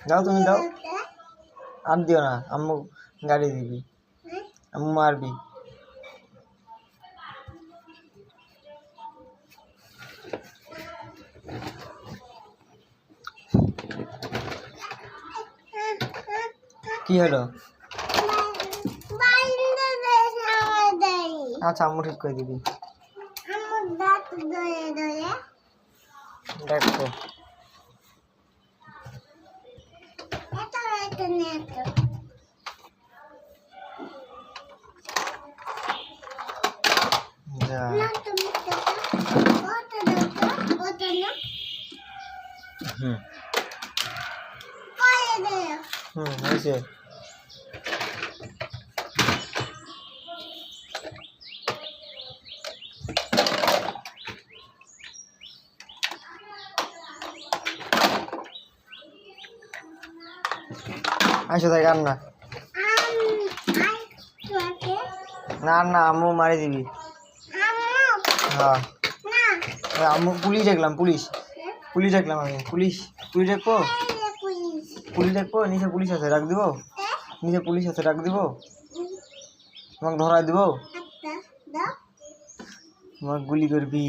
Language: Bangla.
দাও তুমি দাও, আর দিও না, আম্মু গাড়ি দিবি, আম্মু মারবি। কি হলো? আচ্ছা আম্মু ঠিক করে দিবি। দেখো হয়েছে। আইসো তাই কান্না না না, আম্মু মারি দিবি। হ্যাঁ আম্মু পুলিশ দেখলাম, পুলিশ দেখলাম আমি, পুলিশ দেখবো, পুলিশ দেখবো, নিচে পুলিশ আছে, ডাক দিব, নিচে পুলিশ আছে, ডাক দিব, তোমাকে ধরাই দিব, তোমাকে গুলি করবি।